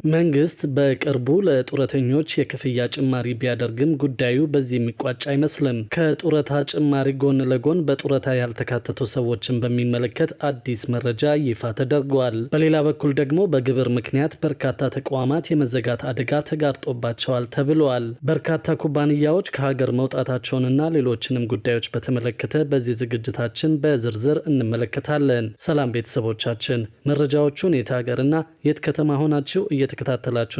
መንግስት በቅርቡ ለጡረተኞች የክፍያ ጭማሪ ቢያደርግም ጉዳዩ በዚህ የሚቋጭ አይመስልም። ከጡረታ ጭማሪ ጎን ለጎን በጡረታ ያልተካተቱ ሰዎችን በሚመለከት አዲስ መረጃ ይፋ ተደርጓል። በሌላ በኩል ደግሞ በግብር ምክንያት በርካታ ተቋማት የመዘጋት አደጋ ተጋርጦባቸዋል ተብሏል። በርካታ ኩባንያዎች ከሀገር መውጣታቸውንና ሌሎችንም ጉዳዮች በተመለከተ በዚህ ዝግጅታችን በዝርዝር እንመለከታለን። ሰላም ቤተሰቦቻችን፣ መረጃዎቹን የት ሀገርና የት ከተማ ሆናችሁ እየተከታተላችሁ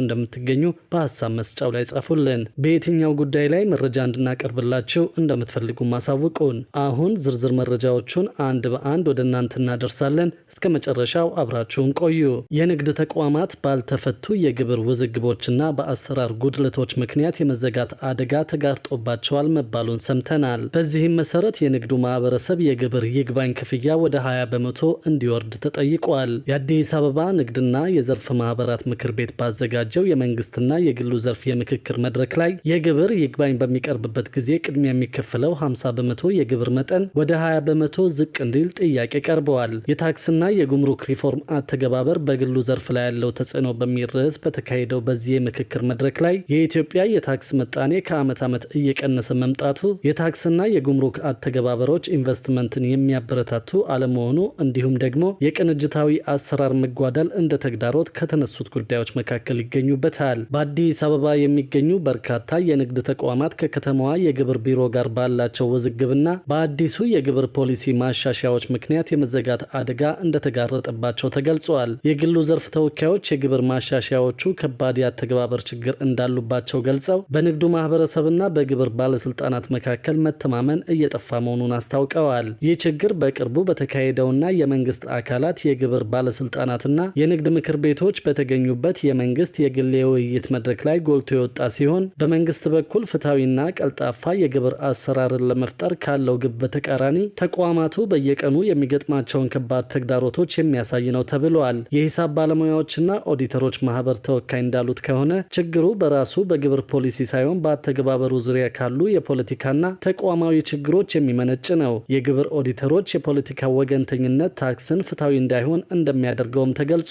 እንደምትገኙ በሀሳብ መስጫው ላይ ጻፉልን። በየትኛው ጉዳይ ላይ መረጃ እንድናቀርብላችሁ እንደምትፈልጉ ማሳውቁን። አሁን ዝርዝር መረጃዎቹን አንድ በአንድ ወደ እናንተ እናደርሳለን። እስከ መጨረሻው አብራችሁን ቆዩ። የንግድ ተቋማት ባልተፈቱ የግብር ውዝግቦችና በአሰራር ጉድለቶች ምክንያት የመዘጋት አደጋ ተጋርጦባቸዋል መባሉን ሰምተናል። በዚህም መሰረት የንግዱ ማህበረሰብ የግብር ይግባኝ ክፍያ ወደ 20 በመቶ እንዲወርድ ተጠይቋል። የአዲስ አበባ ንግድና የዘርፍ ማህበራት ምክር ቤት ባዘጋጀው የመንግስትና የግሉ ዘርፍ የምክክር መድረክ ላይ የግብር ይግባኝ በሚቀርብበት ጊዜ ቅድሚያ የሚከፈለው 50 በመቶ የግብር መጠን ወደ 20 በመቶ ዝቅ እንዲል ጥያቄ ቀርበዋል። የታክስና የጉምሩክ ሪፎርም አተገባበር በግሉ ዘርፍ ላይ ያለው ተጽዕኖ በሚል ርዕስ በተካሄደው በዚህ የምክክር መድረክ ላይ የኢትዮጵያ የታክስ ምጣኔ ከዓመት ዓመት እየቀነሰ መምጣቱ፣ የታክስና የጉምሩክ አተገባበሮች ኢንቨስትመንትን የሚያበረታቱ አለመሆኑ እንዲሁም ደግሞ የቅንጅታዊ አሰራር መጓደል እንደ ተግዳሮት ከተነሱት ጉዳዮች መካከል ይገኙበታል። በአዲስ አበባ የሚገኙ በርካታ የንግድ ተቋማት ከከተማዋ የግብር ቢሮ ጋር ባላቸው ውዝግብና በአዲሱ የግብር ፖሊሲ ማሻሻያዎች ምክንያት የመዘጋት አደጋ እንደተጋረጠባቸው ተገልጿል። የግሉ ዘርፍ ተወካዮች የግብር ማሻሻያዎቹ ከባድ የአተገባበር ችግር እንዳሉባቸው ገልጸው በንግዱ ማህበረሰብና በግብር ባለስልጣናት መካከል መተማመን እየጠፋ መሆኑን አስታውቀዋል። ይህ ችግር በቅርቡ በተካሄደውና የመንግስት አካላት የግብር ባለስልጣናትና የንግድ ምክር ቤቶች በተገኙበት የመንግስት የግል የውይይት መድረክ ላይ ጎልቶ የወጣ ሲሆን በመንግስት በኩል ፍትሐዊና ቀልጣፋ የግብር አሰራርን ለመፍጠር ካለው ግብ በተቃራኒ ተቋማቱ በየቀኑ የሚገጥማቸውን ከባድ ተግዳሮቶች የሚያሳይ ነው ተብሏል። የሂሳብ ባለሙያዎችና ኦዲተሮች ማህበር ተወካይ እንዳሉት ከሆነ ችግሩ በራሱ በግብር ፖሊሲ ሳይሆን በአተገባበሩ ዙሪያ ካሉ የፖለቲካና ተቋማዊ ችግሮች የሚመነጭ ነው። የግብር ኦዲተሮች የፖለቲካ ወገንተኝነት ታክስን ፍትሐዊ እንዳይሆን እንደሚያደርገውም ተገልጿል።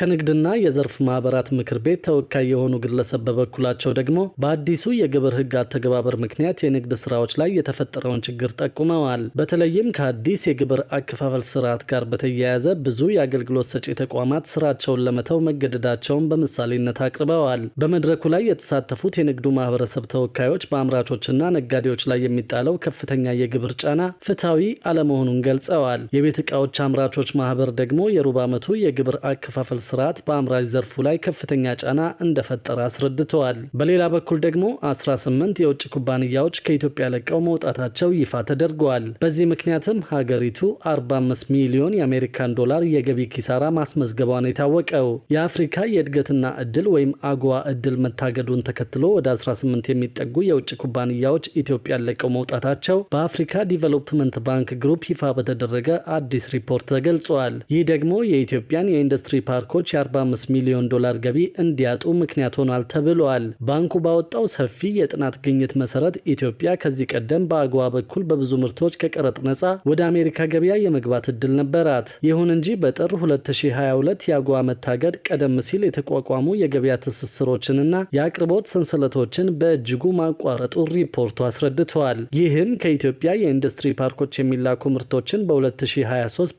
ከንግድና የዘርፍ ማህበራት ምክር ቤት ተወካይ የሆኑ ግለሰብ በበኩላቸው ደግሞ በአዲሱ የግብር ህግ አተገባበር ምክንያት የንግድ ስራዎች ላይ የተፈጠረውን ችግር ጠቁመዋል። በተለይም ከአዲስ የግብር አከፋፈል ስርዓት ጋር በተያያዘ ብዙ የአገልግሎት ሰጪ ተቋማት ስራቸውን ለመተው መገደዳቸውን በምሳሌነት አቅርበዋል። በመድረኩ ላይ የተሳተፉት የንግዱ ማህበረሰብ ተወካዮች በአምራቾችና ነጋዴዎች ላይ የሚጣለው ከፍተኛ የግብር ጫና ፍትሐዊ አለመሆኑን ገልጸዋል። የቤት ዕቃዎች አምራቾች ማህበር ደግሞ የሩብ ዓመቱ የግብር አከፋፈል ስርዓት በአምራች ዘርፉ ላይ ከፍተኛ ጫና እንደፈጠረ አስረድተዋል። በሌላ በኩል ደግሞ 18 የውጭ ኩባንያዎች ከኢትዮጵያ ለቀው መውጣታቸው ይፋ ተደርገዋል። በዚህ ምክንያትም ሀገሪቱ 45 ሚሊዮን የአሜሪካን ዶላር የገቢ ኪሳራ ማስመዝገቧን የታወቀው። የአፍሪካ የእድገትና እድል ወይም አጎዋ እድል መታገዱን ተከትሎ ወደ 18 የሚጠጉ የውጭ ኩባንያዎች ኢትዮጵያን ለቀው መውጣታቸው በአፍሪካ ዲቨሎፕመንት ባንክ ግሩፕ ይፋ በተደረገ አዲስ ሪፖርት ተገልጿል። ይህ ደግሞ የኢትዮጵያን የኢንዱስትሪ ፓርኮች የ45 ሚሊዮን ዶላር ገቢ እንዲያጡ ምክንያት ሆኗል ተብሏል። ባንኩ ባወጣው ሰፊ የጥናት ግኝት መሰረት ኢትዮጵያ ከዚህ ቀደም በአጎዋ በኩል በብዙ ምርቶች ከቀረጥ ነፃ ወደ አሜሪካ ገበያ የመግባት እድል ነበራት። ይሁን እንጂ በጥር 2022 የአጎዋ መታገድ ቀደም ሲል የተቋቋሙ የገበያ ትስስሮችንና የአቅርቦት ሰንሰለቶችን በእጅጉ ማቋረጡ ሪፖርቱ አስረድተዋል። ይህም ከኢትዮጵያ የኢንዱስትሪ ፓርኮች የሚላኩ ምርቶችን በ2023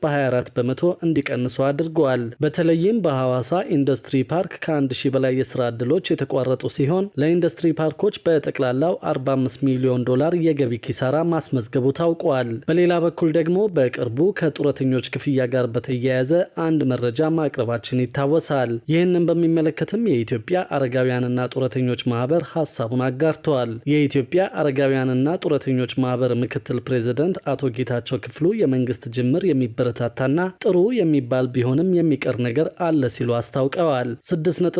በ24 በመቶ እንዲቀንሱ አድርገዋል። በተለይም በሐዋሳ ኢንዱስትሪ ፓርክ ከ1000 በላይ የስራ ዕድሎች የተቋረጡ ሲሆን ለኢንዱስትሪ ፓርኮች በጠቅላላው 45 ሚሊዮን ዶላር የገቢ ኪሳራ ማስመዝገቡ ታውቋል። በሌላ በኩል ደግሞ በቅርቡ ከጡረተኞች ክፍያ ጋር በተያያዘ አንድ መረጃ ማቅረባችን ይታወሳል። ይህንን በሚመለከትም የኢትዮጵያ አረጋውያንና ጡረተኞች ማህበር ሀሳቡን አጋርተዋል። የኢትዮጵያ አረጋውያንና ጡረተኞች ማህበር ምክትል ፕሬዝዳንት አቶ ጌታቸው ክፍሉ የመንግስት ጅምር የሚበረታታና ጥሩ የሚባል ቢሆንም የሚቀር ነገር አለ ሲሉ አስታውቀዋል። 6.8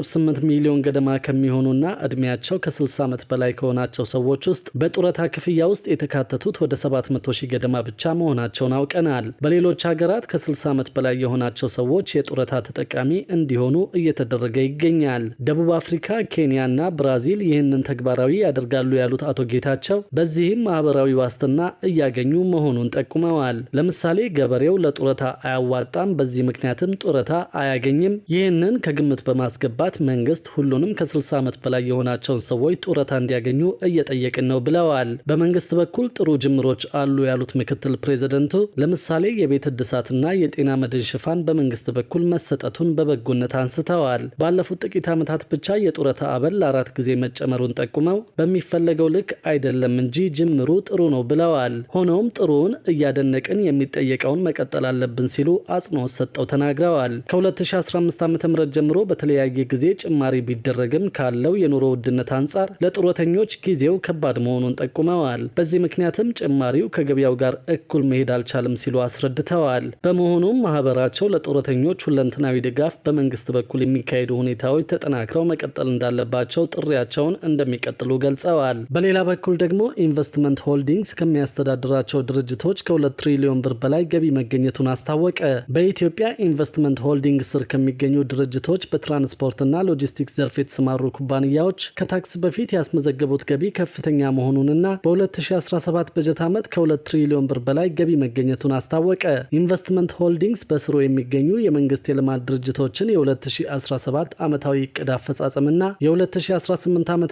ሚሊዮን ገደማ ከሚሆኑና እድሜያቸው ከ60 ዓመት በላይ ከሆናቸው ሰዎች ውስጥ በጡረታ ክፍያ ውስጥ የተካተቱት ወደ 700 ሺህ ገደማ ብቻ መሆናቸውን አውቀናል። በሌሎች ሀገራት ከ60 ዓመት በላይ የሆናቸው ሰዎች የጡረታ ተጠቃሚ እንዲሆኑ እየተደረገ ይገኛል። ደቡብ አፍሪካ፣ ኬንያ እና ብራዚል ይህንን ተግባራዊ ያደርጋሉ ያሉት አቶ ጌታቸው በዚህም ማህበራዊ ዋስትና እያገኙ መሆኑን ጠቁመዋል። ለምሳሌ ገበሬው ለጡረታ አያዋጣም፣ በዚህ ምክንያትም ጡረታ አያገኝም። ይህንን ከግምት በማ በማስገባት መንግስት ሁሉንም ከ60 ዓመት በላይ የሆናቸውን ሰዎች ጡረታ እንዲያገኙ እየጠየቅን ነው ብለዋል። በመንግስት በኩል ጥሩ ጅምሮች አሉ ያሉት ምክትል ፕሬዝደንቱ ለምሳሌ የቤት እድሳትና የጤና መድን ሽፋን በመንግስት በኩል መሰጠቱን በበጎነት አንስተዋል። ባለፉት ጥቂት ዓመታት ብቻ የጡረታ አበል ለ4 ጊዜ መጨመሩን ጠቁመው በሚፈለገው ልክ አይደለም እንጂ ጅምሩ ጥሩ ነው ብለዋል። ሆኖም ጥሩውን እያደነቅን የሚጠየቀውን መቀጠል አለብን ሲሉ አጽንኦት ሰጠው ተናግረዋል። ከ2015 ዓ.ም ጀምሮ በተለያየ ጊዜ ጭማሪ ቢደረግም ካለው የኑሮ ውድነት አንጻር ለጡረተኞች ጊዜው ከባድ መሆኑን ጠቁመዋል። በዚህ ምክንያትም ጭማሪው ከገበያው ጋር እኩል መሄድ አልቻለም ሲሉ አስረድተዋል። በመሆኑም ማህበራቸው ለጡረተኞች ሁለንተናዊ ድጋፍ በመንግስት በኩል የሚካሄዱ ሁኔታዎች ተጠናክረው መቀጠል እንዳለባቸው ጥሪያቸውን እንደሚቀጥሉ ገልጸዋል። በሌላ በኩል ደግሞ ኢንቨስትመንት ሆልዲንግስ ከሚያስተዳድራቸው ድርጅቶች ከ2 ትሪሊዮን ብር በላይ ገቢ መገኘቱን አስታወቀ። በኢትዮጵያ ኢንቨስትመንት ሆልዲንግስ ስር ከሚገኙ ድርጅቶች በትራንስፖርትና ሎጂስቲክስ ዘርፍ የተሰማሩ ኩባንያዎች ከታክስ በፊት ያስመዘገቡት ገቢ ከፍተኛ መሆኑንና በ2017 በጀት ዓመት ከ2 ትሪሊዮን ብር በላይ ገቢ መገኘቱን አስታወቀ። ኢንቨስትመንት ሆልዲንግስ በስሩ የሚገኙ የመንግስት የልማት ድርጅቶችን የ2017 ዓመታዊ እቅድ አፈጻጸምና የ2018 ዓ.ም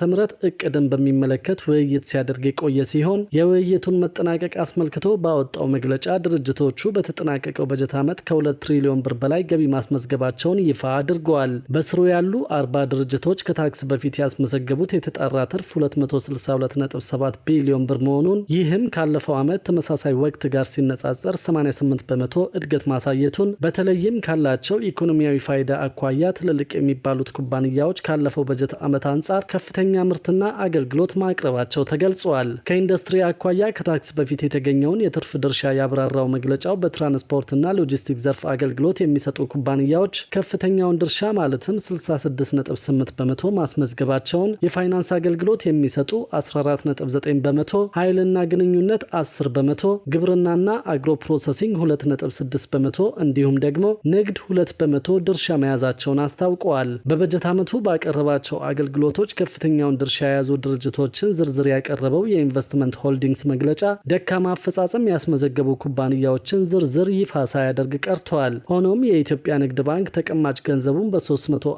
እቅድን በሚመለከት ውይይት ሲያደርግ የቆየ ሲሆን የውይይቱን መጠናቀቅ አስመልክቶ ባወጣው መግለጫ ድርጅቶቹ በተጠናቀቀው በጀት ዓመት ከ2 ትሪሊዮን ብር በላይ ገቢ ማስመዝገባቸውን ይፋ አድርገዋል። በስሩ ያሉ 40 ድርጅቶች ከታክስ በፊት ያስመዘገቡት የተጣራ ትርፍ 262.7 ቢሊዮን ብር መሆኑን ይህም ካለፈው ዓመት ተመሳሳይ ወቅት ጋር ሲነጻጸር 88 በመቶ እድገት ማሳየቱን በተለይም ካላቸው ኢኮኖሚያዊ ፋይዳ አኳያ ትልልቅ የሚባሉት ኩባንያዎች ካለፈው በጀት ዓመት አንጻር ከፍተኛ ምርትና አገልግሎት ማቅረባቸው ተገልጿል። ከኢንዱስትሪ አኳያ ከታክስ በፊት የተገኘውን የትርፍ ድርሻ ያብራራው መግለጫው በትራንስፖርትና ሎጂስቲክስ ዘርፍ አገልግሎት የሚሰጡ ኩባንያዎች ከፍተኛውን ድርሻ ማለትም 66.8 በመቶ ማስመዝገባቸውን፣ የፋይናንስ አገልግሎት የሚሰጡ 14.9 በመቶ፣ ኃይልና ግንኙነት 10 በመቶ፣ ግብርናና አግሮ ፕሮሰሲንግ 2.6 በመቶ እንዲሁም ደግሞ ንግድ 2 በመቶ ድርሻ መያዛቸውን አስታውቀዋል። በበጀት ዓመቱ ባቀረባቸው አገልግሎቶች ከፍተኛውን ድርሻ የያዙ ድርጅቶችን ዝርዝር ያቀረበው የኢንቨስትመንት ሆልዲንግስ መግለጫ ደካማ አፈጻጸም ያስመዘገቡ ኩባንያዎችን ዝርዝር ይፋ ሳያደርግ ቀርተዋል። ሆኖም የኢትዮጵያ ንግድ ባንክ ተቀማጭ ገንዘቡን በ310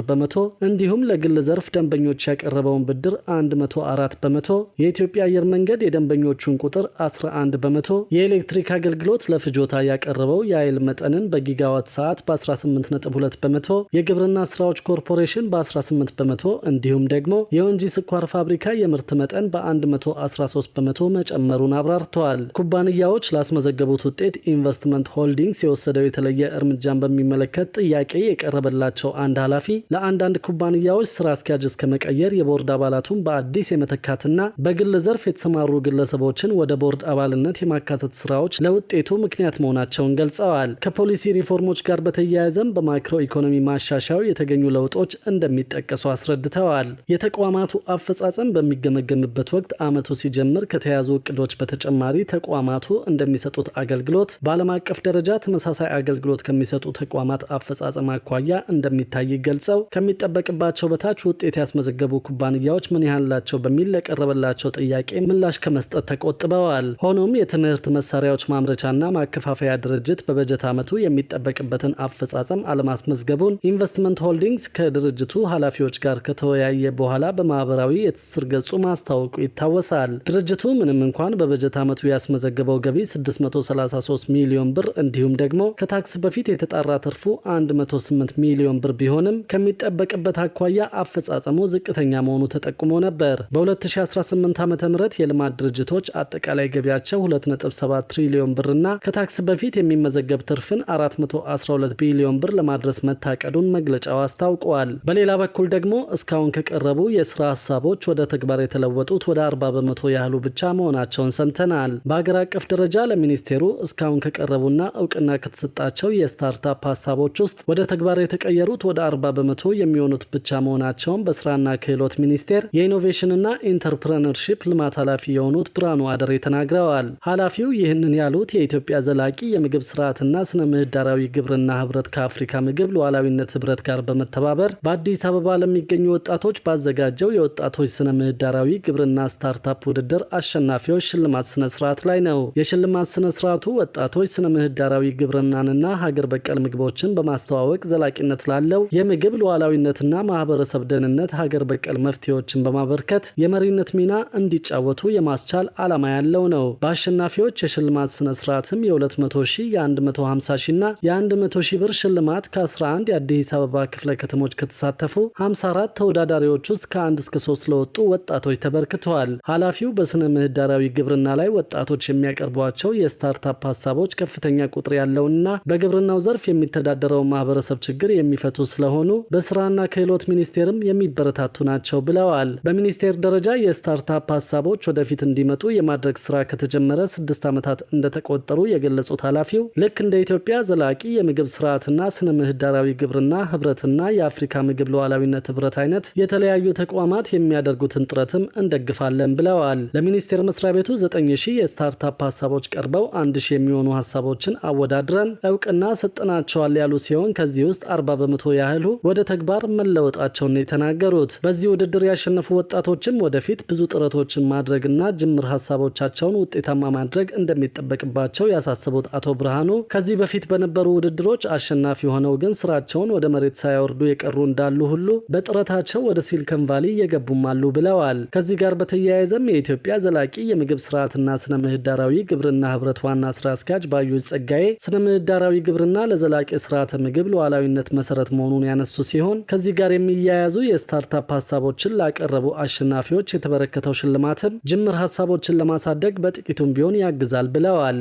በመቶ እንዲሁም ለግል ዘርፍ ደንበኞች ያቀረበውን ብድር 104 በመቶ፣ የኢትዮጵያ አየር መንገድ የደንበኞቹን ቁጥር 11 በመቶ፣ የኤሌክትሪክ አገልግሎት ለፍጆታ ያቀረበው የኃይል መጠንን በጊጋዋት ሰዓት በ18.2 በመቶ፣ የግብርና ስራዎች ኮርፖሬሽን በ18 በመቶ እንዲሁም ደግሞ የወንጂ ስኳር ፋብሪካ የምርት መጠን በ113 በመቶ መጨመሩን አብራርተዋል። ኩባንያዎች ላስመዘገቡት ውጤት ኢንቨስትመንት ሆልዲንግስ የወሰደው የተለየ እርምጃን በሚመለከት ጥያቄ የቀረበላቸው አንድ ኃላፊ ለአንዳንድ ኩባንያዎች ስራ አስኪያጅ እስከ መቀየር የቦርድ አባላቱን በአዲስ የመተካትና በግል ዘርፍ የተሰማሩ ግለሰቦችን ወደ ቦርድ አባልነት የማካተት ስራዎች ለውጤቱ ምክንያት መሆናቸውን ገልጸዋል። ከፖሊሲ ሪፎርሞች ጋር በተያያዘም በማክሮ ኢኮኖሚ ማሻሻያው የተገኙ ለውጦች እንደሚጠቀሱ አስረድተዋል። የተቋማቱ አፈጻጸም በሚገመገምበት ወቅት ዓመቱ ሲጀምር ከተያዙ እቅዶች በተጨማሪ ተቋማቱ እንደሚሰጡት አገልግሎት በዓለም አቀፍ ደረጃ ተመሳሳይ አገልግሎት ከሚሰጡ ተቋማት አፈጻጸም አኳያ እንደሚታይ ገልጸው ከሚጠበቅባቸው በታች ውጤት ያስመዘገቡ ኩባንያዎች ምን ያህል ናቸው በሚል ለቀረበላቸው ጥያቄ ምላሽ ከመስጠት ተቆጥበዋል። ሆኖም የትምህርት መሳሪያዎች ማምረቻና ማከፋፈያ ድርጅት በበጀት ዓመቱ የሚጠበቅበትን አፈጻጸም አለማስመዝገቡን ኢንቨስትመንት ሆልዲንግስ ከድርጅቱ ኃላፊዎች ጋር ከተወያየ በኋላ በማህበራዊ የትስስር ገጹ ማስታወቁ ይታወሳል። ድርጅቱ ምንም እንኳን በበጀት ዓመቱ ያስመዘገበው ገቢ 633 ሚሊዮን ብር እንዲሁም ደግሞ ከታክስ በፊት የተጣራ ትርፉ 108 ሚሊዮን ብር ቢሆንም ከሚጠበቅበት አኳያ አፈጻጸሙ ዝቅተኛ መሆኑ ተጠቁሞ ነበር። በ2018 ዓ.ም የልማት ድርጅቶች አጠቃላይ ገቢያቸው 2.7 ትሪሊዮን ብርና ከታክስ በፊት የሚመዘገብ ትርፍን 412 ቢሊዮን ብር ለማድረስ መታቀዱን መግለጫው አስታውቀዋል። በሌላ በኩል ደግሞ እስካሁን ከቀረቡ የስራ ሀሳቦች ወደ ተግባር የተለወጡት ወደ 40 በመቶ ያህሉ ብቻ መሆናቸውን ሰምተናል። በሀገር አቀፍ ደረጃ ለሚኒስቴሩ እስካሁን ከቀረቡና እውቅና ከተሰጣቸው የስታርታፕ ሀሳቦች ውስጥ ወደ ተግባር የተቀየሩት ወደ 40 በመቶ የሚሆኑት ብቻ መሆናቸውን በስራና ክህሎት ሚኒስቴር የኢኖቬሽንና ኢንተርፕረነርሺፕ ልማት ኃላፊ የሆኑት ብርሃኑ አደሬ ተናግረዋል። ኃላፊው ይህንን ያሉት የኢትዮጵያ ዘላቂ የምግብ ስርዓትና ስነ ምህዳራዊ ግብርና ህብረት ከአፍሪካ ምግብ ሉዓላዊነት ህብረት ጋር በመተባበር በአዲስ አበባ ለሚገኙ ወጣቶች ባዘጋጀው የወጣቶች ስነ ምህዳራዊ ግብርና ስታርታፕ ውድድር አሸናፊዎች ሽልማት ስነ ስርዓት ላይ ነው። የሽልማት ስነ ስርዓቱ ወጣቶች ስነ ምህዳራዊ ግብርናንና ሀገር በቀል ምግቦችን በማስተዋወቅ ዘላቂነት ላለው ያለው የምግብ ሉዓላዊነትና ማህበረሰብ ደህንነት ሀገር በቀል መፍትሄዎችን በማበርከት የመሪነት ሚና እንዲጫወቱ የማስቻል ዓላማ ያለው ነው። በአሸናፊዎች የሽልማት ስነ ስርዓትም የ200 ሺህ፣ የ150 ሺህ እና የ100 ሺህ ብር ሽልማት ከ11 የአዲስ አበባ ክፍለ ከተሞች ከተሳተፉ 54 ተወዳዳሪዎች ውስጥ ከ1 እስከ 3 ለወጡ ወጣቶች ተበርክተዋል። ኃላፊው በስነ ምህዳራዊ ግብርና ላይ ወጣቶች የሚያቀርቧቸው የስታርታፕ ሀሳቦች ከፍተኛ ቁጥር ያለውና በግብርናው ዘርፍ የሚተዳደረው ማህበረሰብ ችግር የሚፈቱ ስለሆኑ በስራና ክህሎት ሚኒስቴርም የሚበረታቱ ናቸው ብለዋል። በሚኒስቴር ደረጃ የስታርታፕ ሀሳቦች ወደፊት እንዲመጡ የማድረግ ስራ ከተጀመረ 6 ዓመታት እንደተቆጠሩ የገለጹት ኃላፊው ልክ እንደ ኢትዮጵያ ዘላቂ የምግብ ስርዓትና ስነ ምህዳራዊ ግብርና ህብረትና የአፍሪካ ምግብ ሉዓላዊነት ህብረት አይነት የተለያዩ ተቋማት የሚያደርጉትን ጥረትም እንደግፋለን ብለዋል። ለሚኒስቴር መስሪያ ቤቱ 9000 የስታርታፕ ሀሳቦች ቀርበው 1000 የሚሆኑ ሀሳቦችን አወዳድረን እውቅና ሰጥናቸዋል ያሉ ሲሆን ከዚህ ውስጥ 40 በመቶ ያህሉ ወደ ተግባር መለወጣቸውን የተናገሩት በዚህ ውድድር ያሸነፉ ወጣቶችም ወደፊት ብዙ ጥረቶችን ማድረግና ጅምር ሀሳቦቻቸውን ውጤታማ ማድረግ እንደሚጠበቅባቸው ያሳሰቡት አቶ ብርሃኑ ከዚህ በፊት በነበሩ ውድድሮች አሸናፊ ሆነው ግን ስራቸውን ወደ መሬት ሳያወርዱ የቀሩ እንዳሉ ሁሉ በጥረታቸው ወደ ሲሊከን ቫሊ የገቡም አሉ ብለዋል። ከዚህ ጋር በተያያዘም የኢትዮጵያ ዘላቂ የምግብ ስርዓትና ስነ ምህዳራዊ ግብርና ህብረት ዋና ስራ አስኪያጅ ባዩሽ ጸጋዬ ስነ ምህዳራዊ ግብርና ለዘላቂ ስርዓተ ምግብ ሉዓላዊነት መሰረት መሆኑን ያነሱ ሲሆን ከዚህ ጋር የሚያያዙ የስታርታፕ ሀሳቦችን ላቀረቡ አሸናፊዎች የተበረከተው ሽልማትም ጅምር ሀሳቦችን ለማሳደግ በጥቂቱም ቢሆን ያግዛል ብለዋል።